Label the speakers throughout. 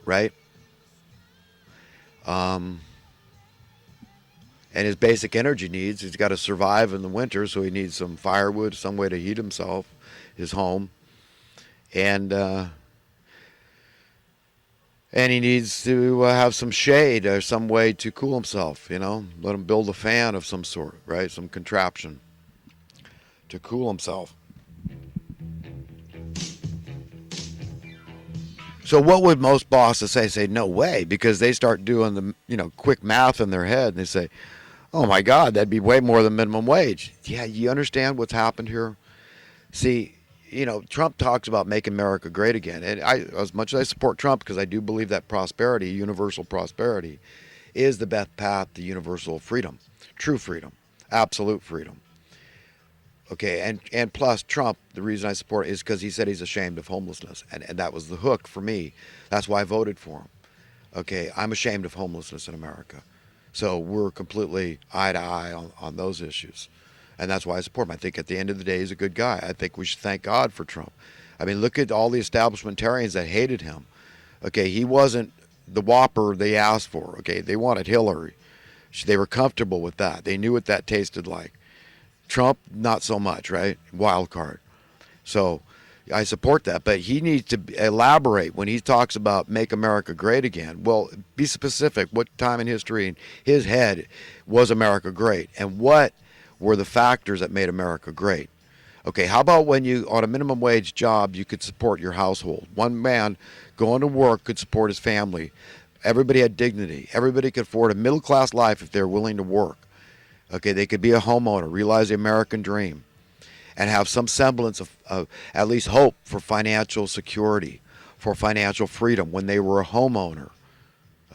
Speaker 1: right? Um, and his basic energy needs, he's got to survive in the winter, so he needs some firewood, some way to heat himself, his home, and and he needs to have some shade or some way to cool himself. Let him build a fan of some sort, right? Some contraption to cool himself. So what would most bosses say? Say no way, because they start doing the quick math in their head, and they say, "Oh my God, that'd be way more than minimum wage." Yeah, you understand what's happened here? See, Trump talks about making America great again, and as much as I support Trump, because I do believe that prosperity, universal prosperity, is the best path to universal freedom, true freedom, absolute freedom. Okay, and plus Trump, the reason I support it is because he said he's ashamed of homelessness, and that was the hook for me. That's why I voted for him. Okay, I'm ashamed of homelessness in America, so we're completely eye to eye on those issues, and that's why I support him. I think at the end of the day, he's a good guy. I think we should thank God for Trump. I mean, look at all the establishmentarians that hated him. Okay, he wasn't the whopper they asked for. Okay, they wanted Hillary. They were comfortable with that. They knew what that tasted like. Trump, not so much, right? Wild card. So I support that, but he needs to elaborate when he talks about make America great again. Well, be specific. What time in history in his head was America great, and what were the factors that made America great? Okay, how about when you, on a minimum wage job, you could support your household? One man going to work could support his family. Everybody had dignity. Everybody could afford a middle class life if they're willing to work. Okay, they could be a homeowner, realize the American dream, and have some semblance of at least hope for financial security, for financial freedom when they were a homeowner.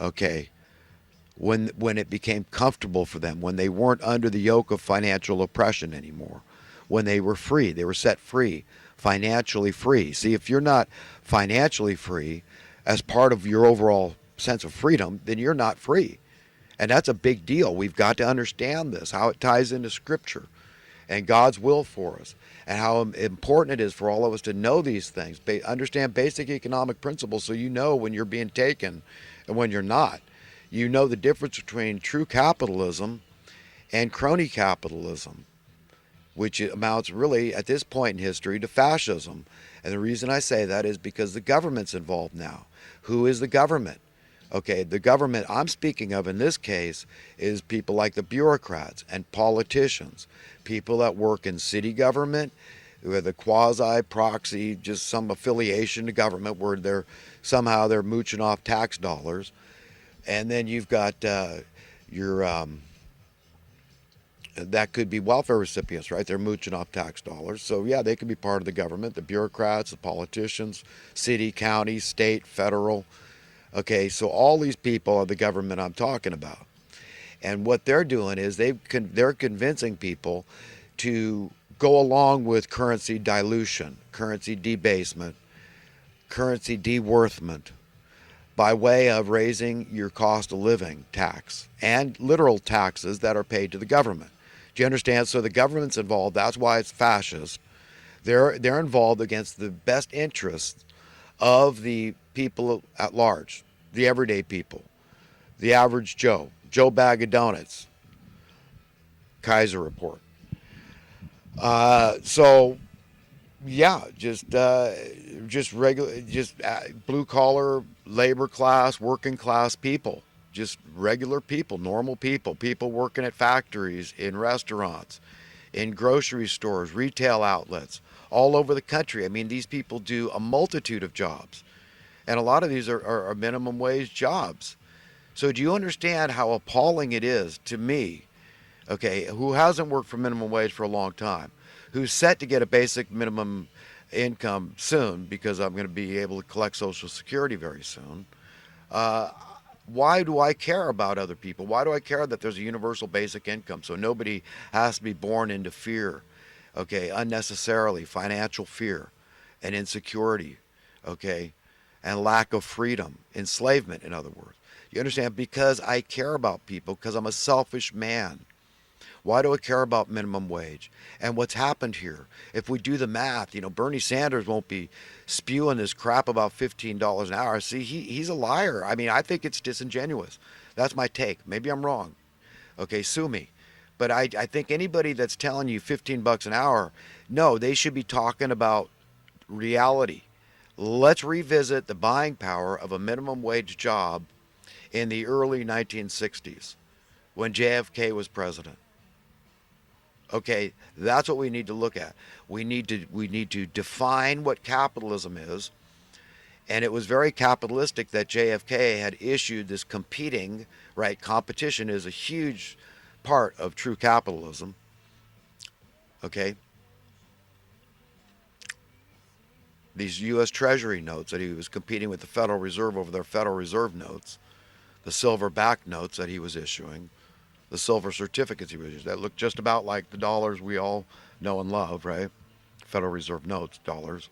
Speaker 1: Okay, when it became comfortable for them, when they weren't under the yoke of financial oppression anymore, when they were free, they were set free, financially free. See, if you're not financially free as part of your overall sense of freedom, then you're not free. And that's a big deal. We've got to understand this, how it ties into Scripture and God's will for us, and how important it is for all of us to know these things, understand basic economic principles so you know when you're being taken and when you're not. You know the difference between true capitalism and crony capitalism, which amounts really at this point in history to fascism. And the reason I say that is because the government's involved now. Who is the government? Okay, the government I'm speaking of in this case is people like the bureaucrats and politicians, people that work in city government with a quasi proxy, just some affiliation to government where they're mooching off tax dollars. And then you've got your that could be welfare recipients, right? They're mooching off tax dollars. So yeah, they can be part of the government, the bureaucrats, the politicians, city, county, state, federal. Okay, so all these people are the government I'm talking about. And what they're doing is they're convincing people to go along with currency dilution, currency debasement, currency deworthment by way of raising your cost of living tax and literal taxes that are paid to the government. Do you understand? So the government's involved. That's why it's fascist. They're involved against the best interests of the people at large, the everyday people, the average Joe Bag of Donuts, Kaiser report. So yeah, just regular, just blue collar, labor class, working class people, just regular people, normal people, people working at factories, in restaurants, in grocery stores, retail outlets, all over the country. I mean, these people do a multitude of jobs, and a lot of these are minimum wage jobs. So do you understand how appalling it is to me, okay, who hasn't worked for minimum wage for a long time, who's set to get a basic minimum income soon because I'm going to be able to collect Social Security very soon. Uh, why do I care about other people? Why do I care that there's a universal basic income so nobody has to be born into fear, okay, unnecessarily, financial fear and insecurity, okay, and lack of freedom, enslavement, in other words. You understand? Because I care about people, because I'm a selfish man. Why do I care about minimum wage? And what's happened here? If we do the math, Bernie Sanders won't be spewing this crap about $15 an hour. See, he's a liar. I mean, I think it's disingenuous. That's my take. Maybe I'm wrong. Okay, sue me. But I think anybody that's telling you 15 bucks an hour, no, they should be talking about reality. Let's revisit the buying power of a minimum wage job in the early 1960s when JFK was president. Okay, that's what we need to look at. We need to define what capitalism is, and it was very capitalistic that JFK had issued this competing, right? Competition is a huge part of true capitalism. Okay, these U.S. Treasury notes that he was competing with the Federal Reserve over their Federal Reserve notes, the silver-backed notes that he was issuing, the silver certificates he was issuing that looked just about like the dollars we all know and love, right? Federal Reserve notes, dollars.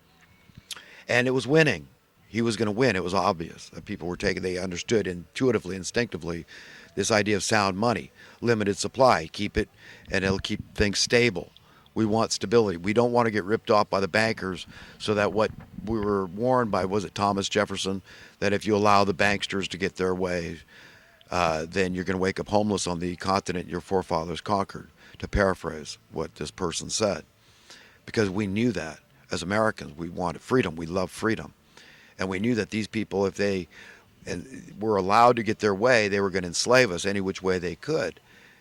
Speaker 1: And it was winning. He was going to win. It was obvious that people were taking, they understood intuitively, instinctively, this idea of sound money, limited supply, keep it, and it'll keep things stable. We want stability. We don't want to get ripped off by the bankers so that what we were warned by, was it Thomas Jefferson, that if you allow the banksters to get their way, then you're going to wake up homeless on the continent your forefathers conquered, to paraphrase what this person said. Because we knew that as Americans, we wanted freedom. We love freedom. And we knew that these people, if they were allowed to get their way, they were going to enslave us any which way they could.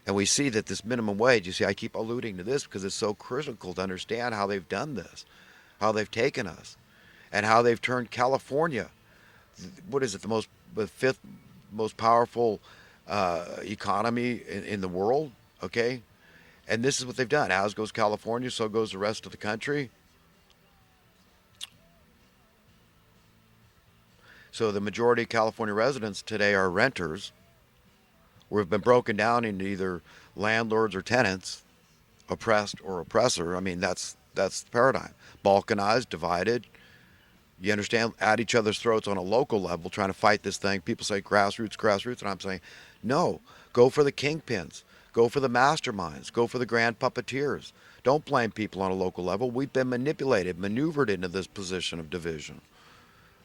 Speaker 1: And we see that this minimum wage, you see, I keep alluding to this because it's so critical to understand how they've done this, how they've taken us, and how they've turned California, what is it, the fifth most powerful economy in the world, okay? And this is what they've done. As goes California, so goes the rest of the country. So the majority of California residents today are renters. We've been broken down into either landlords or tenants, oppressed or oppressor. I mean, that's the paradigm. Balkanized, divided. You understand? At each other's throats on a local level, trying to fight this thing. People say grassroots, grassroots, and I'm saying, no. Go for the kingpins. Go for the masterminds. Go for the grand puppeteers. Don't blame people on a local level. We've been manipulated, maneuvered into this position of division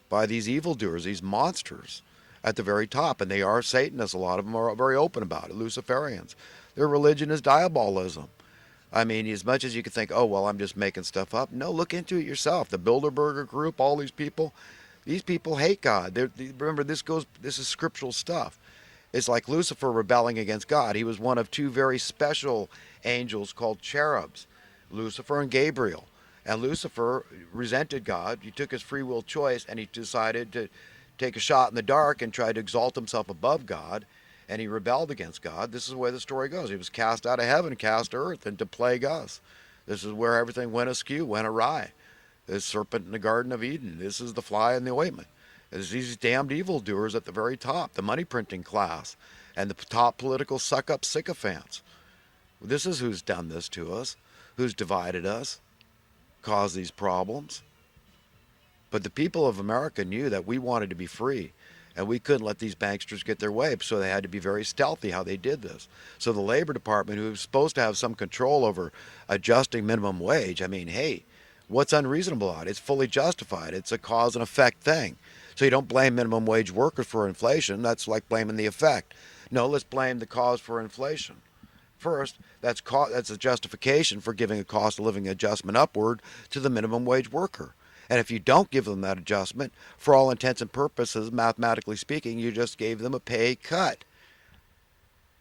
Speaker 1: by these evildoers, these monsters at the very top. And they are Satanists. A lot of them are very open about it, Luciferians. Their religion is diabolism. I mean, as much as you can think, oh, well, I'm just making stuff up. No, look into it yourself. The Bilderberger group, all these people hate God. Remember, this is scriptural stuff. It's like Lucifer rebelling against God. He was one of two very special angels called cherubs, Lucifer and Gabriel. And Lucifer resented God. He took his free will choice and he decided to take a shot in the dark and try to exalt himself above God. And he rebelled against God. This is the way the story goes. He was cast out of heaven, cast to earth, and to plague us. This is where everything went askew, went awry. The serpent in the Garden of Eden. This is the fly in the ointment. There's these damned evildoers at the very top, the money printing class, and the top political suck up sycophants. This is who's done this to us, who's divided us, caused these problems. But the people of America knew that we wanted to be free, and we couldn't let these banksters get their way, so they had to be very stealthy how they did this. So the Labor Department, who was supposed to have some control over adjusting minimum wage, I mean, hey, what's unreasonable about it? It's fully justified. It's a cause and effect thing. So you don't blame minimum wage workers for inflation. That's like blaming the effect. No, let's blame the cause for inflation. First, that's a justification for giving a cost of living adjustment upward to the minimum wage worker. And if you don't give them that adjustment, for all intents and purposes, mathematically speaking, you just gave them a pay cut.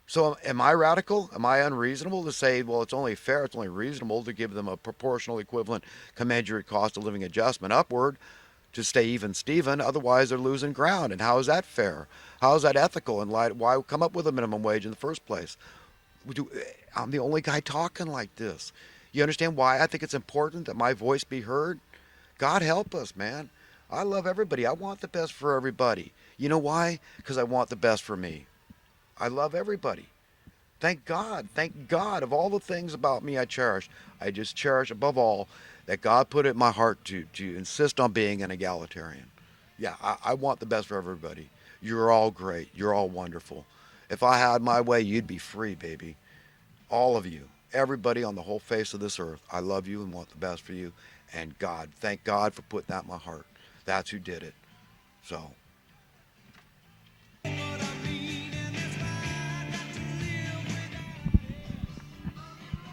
Speaker 1: So am I radical? Am I unreasonable to say, well, it's only fair, it's only reasonable to give them a proportional equivalent commensurate cost of living adjustment upward to stay even Steven, otherwise they're losing ground. And how is that fair? How is that ethical in light? Why come up with a minimum wage in the first place? I'm the only guy talking like this. You understand why I think it's important that my voice be heard? God help us, man. I love everybody. I want the best for everybody. You know why? Because I want the best for me. I love everybody. Thank God. Thank God. Of all the things about me I cherish, I just cherish above all that God put it in my heart to insist on being an egalitarian. Yeah, I want the best for everybody. You're all great. You're all wonderful. If I had my way, you'd be free, baby. all of you, everybody on the whole face of this earth. I love you and want the best for you. And God, thank God for putting that in my heart. That's who did it. So